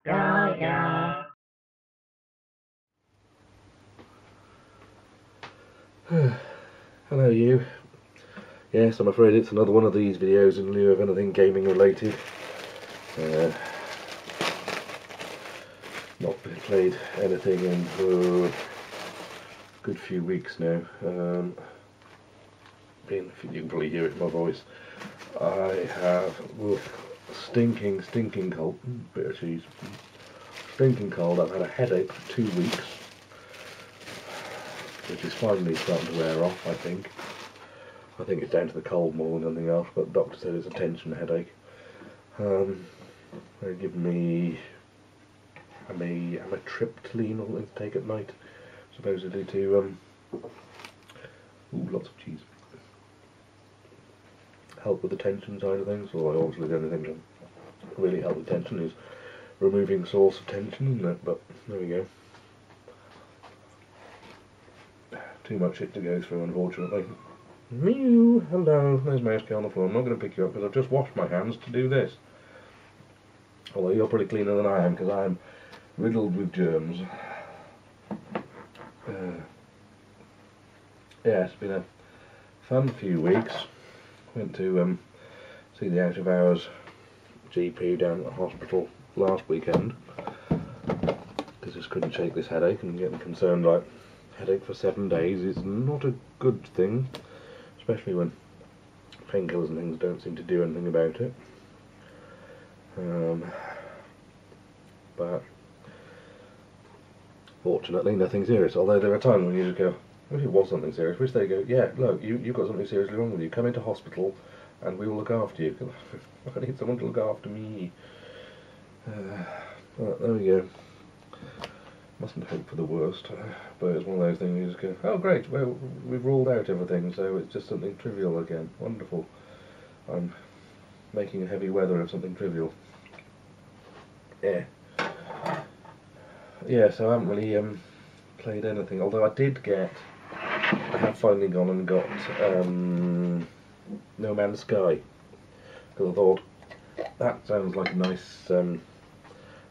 Yeah. Hello you. Yes, I'm afraid it's another one of these videos in lieu of anything gaming related. Not played anything in a good few weeks now. You can probably hear it in my voice. I have stinking cold. Bit of cheese. Stinking cold. I've had a headache for 2 weeks, which is finally starting to wear off, I think. I think it's down to the cold more than anything else, but the doctor said it's a tension headache. They've given me amitriptyline or something to take at night, supposedly to lots of cheese, help with the tension side of things. Although obviously the only thing to really help with tension is removing the source of tension, isn't it? But there we go. Too much shit to go through, unfortunately. Mew! Hello, there's Mousey on the floor. I'm not going to pick you up because I've just washed my hands to do this. Although you're probably cleaner than I am because I'm riddled with germs. Yeah, it's been a fun few weeks. Went to see the out of hours GP down at the hospital last weekend because I just couldn't shake this headache, and getting concerned like headache for 7 days is not a good thing, especially when painkillers and things don't seem to do anything about it. But fortunately nothing serious, although there are times when you just go, if it was something serious, which they go, yeah, look, you've got something seriously wrong with you, come into hospital and we will look after you. I need someone to look after me. Well, there we go. Mustn't hope for the worst, but it's one of those things you just go, oh great, well, we've ruled out everything, so it's just something trivial again. Wonderful. I'm making a heavy weather of something trivial. Yeah, so I haven't really played anything, although I have finally gone and got No Man's Sky, because I thought that sounds like a nice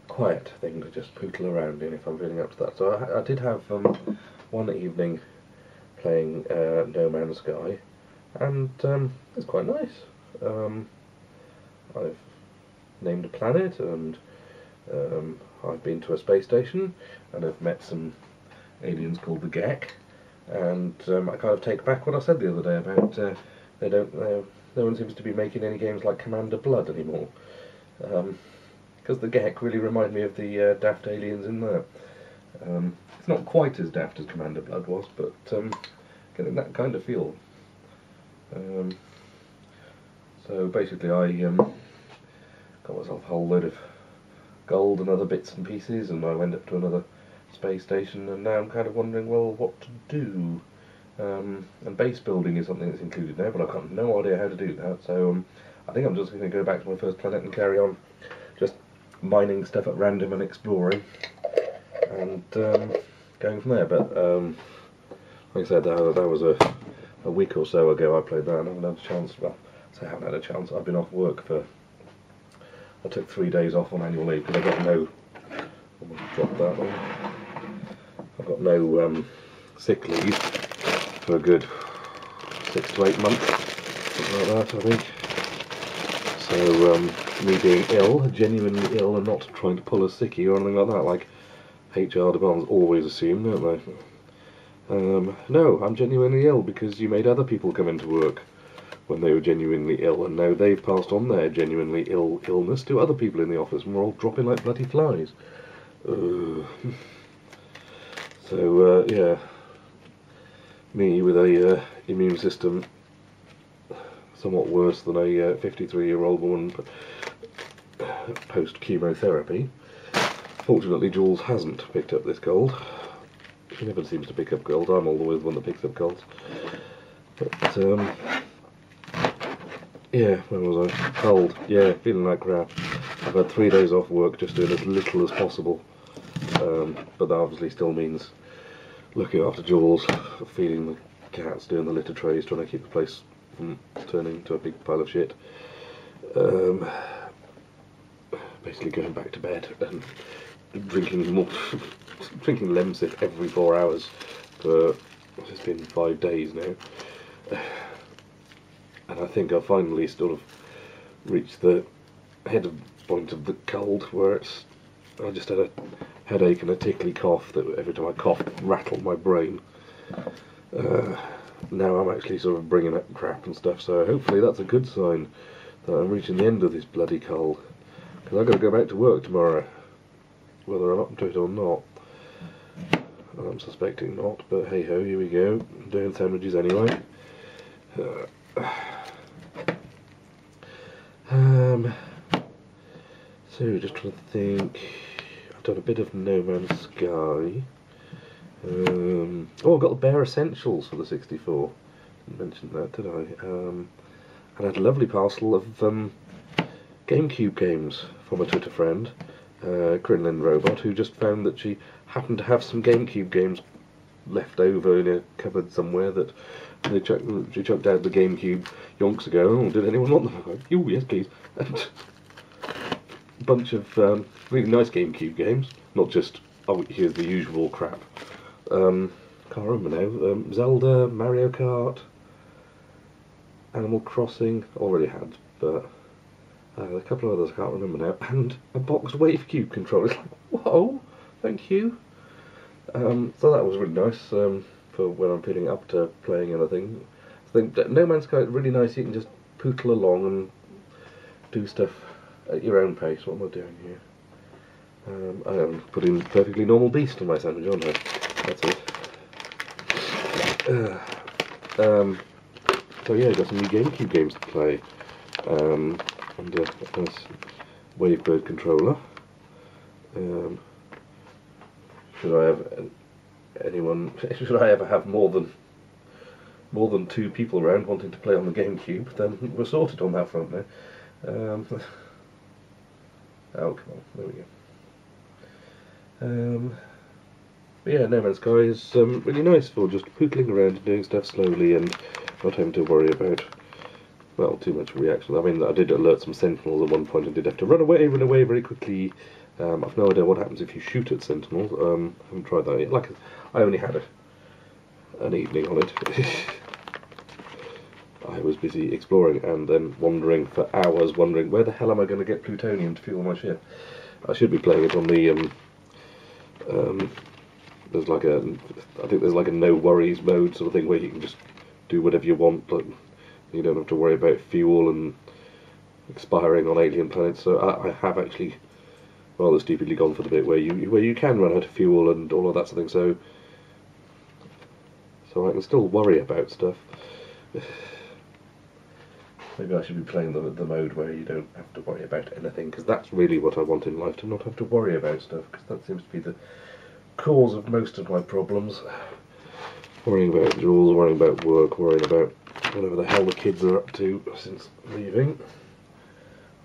quiet thing to just poodle around in if I'm feeling up to that. So I did have one evening playing No Man's Sky, and it's quite nice. I've named a planet, and I've been to a space station, and I've met some aliens called the Gek, and I kind of take back what I said the other day about no one seems to be making any games like Commander Blood anymore, because the Gek really remind me of the daft aliens in there. It's not quite as daft as Commander Blood was, but getting that kind of feel. So basically I got myself a whole load of gold and other bits and pieces, and I went up to another space station, and now I'm kind of wondering, well, what to do. And base building is something that's included now, but I've got no idea how to do that, so I think I'm just going to go back to my first planet and carry on just mining stuff at random and exploring, and going from there. But like I said, that was a week or so ago I played that, and I haven't had a chance. Well, I haven't had a chance. I've been off work I took 3 days off on annual leave because I've got no. Drop that one. I've got no sick leave for a good 6 to 8 months, something like that, I think. So me being ill, genuinely ill, and not trying to pull a sickie or anything like that, like HR departments always assume, don't they? No, I'm genuinely ill because you made other people come into work when they were genuinely ill, and now they've passed on their genuinely illness to other people in the office, and we're all dropping like bloody flies. So yeah, me with a immune system somewhat worse than a 53-year-old woman post chemotherapy. Fortunately, Jules hasn't picked up this cold. She never seems to pick up colds. I'm always the one that picks up colds. But yeah, where was I? Cold. Yeah, feeling like crap. I've had 3 days off work, just doing as little as possible. But that obviously still means looking after Jules, feeding the cats, doing the litter trays, trying to keep the place from turning into a big pile of shit. But basically going back to bed and drinking more, drinking Lemsip every 4 hours for, it's been 5 days now. And I think I finally sort of reached the head point of the cold where I just had a headache and a tickly cough that every time I coughed rattled my brain. Now I'm actually sort of bringing up crap and stuff, so hopefully that's a good sign that I'm reaching the end of this bloody cold, because I've got to go back to work tomorrow, whether I'm up to it or not. I'm suspecting not, but hey ho, here we go. I'm doing sandwiches anyway. So just trying to think. I've done a bit of No Man's Sky. Oh, I got the Bare Essentials for the 64. Didn't mention that, did I? And I had a lovely parcel of GameCube games from a Twitter friend, Crinlin Robot, who just found that she happened to have some GameCube games left over in a cupboard somewhere that she chucked out the GameCube yonks ago. Oh, did anyone want them? I go, oh, yes, please. And a bunch of really nice GameCube games, not just, oh, here's the usual crap. Can't remember now. Zelda, Mario Kart, Animal Crossing, already had, but a couple of others I can't remember now, and a boxed WaveCube controller. It's like, whoa, thank you. So that was really nice for when I'm feeling up to playing anything. I think that No Man's Sky is really nice. You can just pootle along and do stuff at your own pace. What am I doing here? I am putting Perfectly Normal Beast on my sandwich, aren't I? That's it. So yeah, got some new GameCube games to play. And a nice Wavebird controller. Should I have anyone? Should I ever have more than 2 people around wanting to play on the GameCube? Then we're sorted on that front now. Oh come on, there we go. But yeah, No Man's Sky is really nice for just pootling around and doing stuff slowly and not having to worry about, well, too much reaction. I mean, I did alert some sentinels at one point and did have to run away very quickly. I've no idea what happens if you shoot at sentinels. I haven't tried that yet. Like, I only had an evening on it. I was busy exploring and then wandering for hours, wondering where the hell am I going to get plutonium to fuel my ship. I should be playing it on the there's like I think there's like a no worries mode sort of thing where you can just do whatever you want. Like, you don't have to worry about fuel and expiring on alien planets. So I have actually rather stupidly gone for the bit where you can run out of fuel and all of that sort of thing. So I can still worry about stuff. Maybe I should be playing the mode where you don't have to worry about anything, because that's really what I want in life, to not have to worry about stuff, because that seems to be the cause of most of my problems. Worrying about jewels, worrying about work, worrying about whatever the hell the kids are up to since leaving.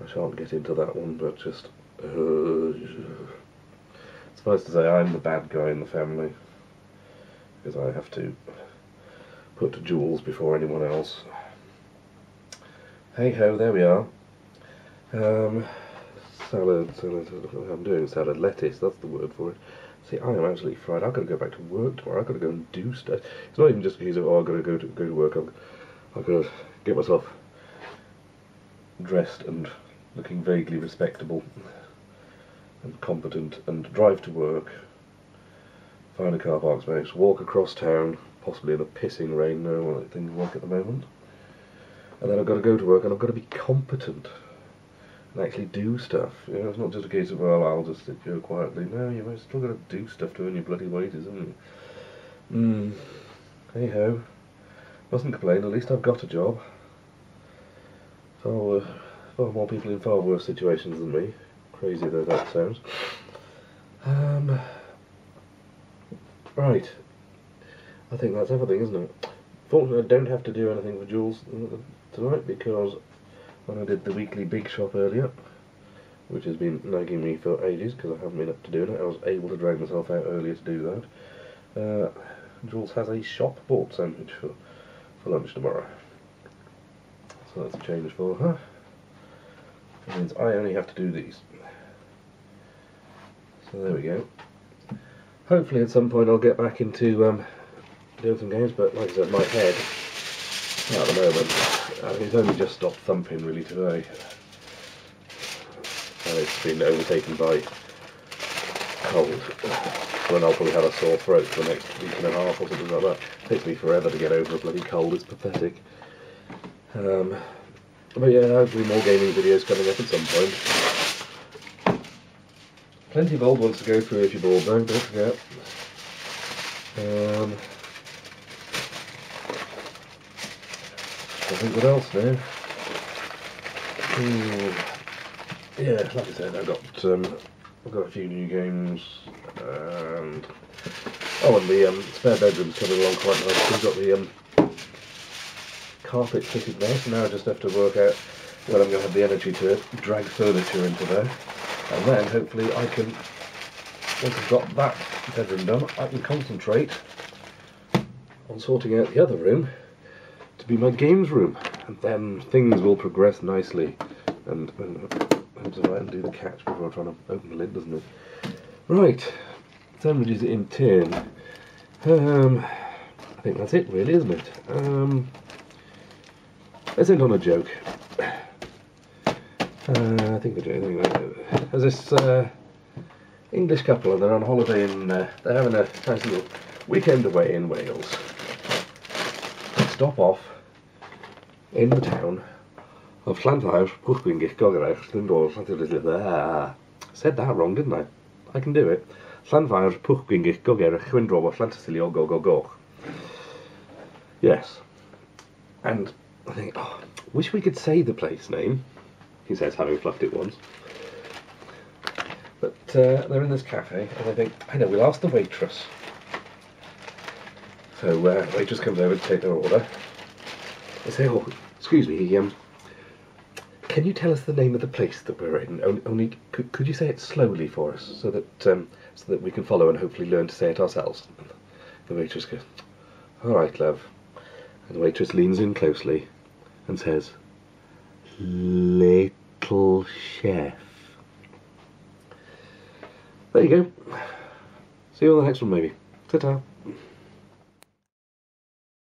I shan't get into that one, but just suffice to say, I'm the bad guy in the family, because I have to put jewels before anyone else. Hey ho, there we are. Salad, I'm doing salad, lettuce, that's the word for it. See, I am absolutely fried. I've got to go back to work tomorrow. I've got to go and do stuff. It's not even just a case of, oh, I've got to go to work. I've got to get myself dressed and looking vaguely respectable and competent and drive to work, find a car park space, walk across town, possibly in a pissing rain, no things like at the moment. And then I've got to go to work and I've got to be competent and actually do stuff. You know, it's not just a case of, well, I'll just sit here quietly. No, you've still got to do stuff to earn your bloody wages, haven't you? Hey ho. Mustn't complain, at least I've got a job. Far more people in far worse situations than me. Crazy though that sounds. Right. I think that's everything, isn't it? Fortunately, I don't have to do anything for Jules tonight, because when I did the weekly big shop earlier, which has been nagging me for ages because I haven't been up to doing it, I was able to drag myself out earlier to do that. Jules has a shop bought sandwich for lunch tomorrow, so that's a change for her. It means I only have to do these. So there we go. Hopefully at some point I'll get back into doing some games, but like I said, my head at the moment, I mean, it's only just stopped thumping really today, and it's been overtaken by cold. So then I'll probably have a sore throat for the next week and a half or something like that. It takes me forever to get over a bloody cold, it's pathetic. But yeah, hopefully more gaming videos coming up at some point. Plenty of old ones to go through if you're bored though, don't forget. I think what else now? Yeah, like I said, I've got a few new games, and the spare bedroom's coming along quite nice. We've got the carpet fitted there, so now I just have to work out when I'm going to have the energy to drag furniture into there, and then hopefully I can, once I've got that bedroom done, I can concentrate on sorting out the other room to be my games room, and then things will progress nicely. And helps if I undo the catch before I'm trying to open the lid, doesn't it? Right, sandwiches in tin. I think that's it really, isn't it? Let's end on a joke. I think the joke. There's this English couple, and they're on holiday in. They're having a nice little weekend away in Wales. They stop off in the town of Llanfair, Pwllgwyngyll, Gogerach. Said that wrong, didn't I? I can do it. Llanfair, Pwllgwyngyll, Gogerach, Chwyndrobo, Llantysilio, go. Yes. And I think, wish we could say the place name, he says, having fluffed it once. But they're in this cafe, and I think, I know, we'll ask the waitress. So the waitress comes over to take their order. They say, excuse me, can you tell us the name of the place that we're in? Only could you say it slowly for us, so that we can follow and hopefully learn to say it ourselves? The waitress goes, all right, love. And the waitress leans in closely and says, Little Chef. There you go. See you on the next one, maybe. Ta-ta.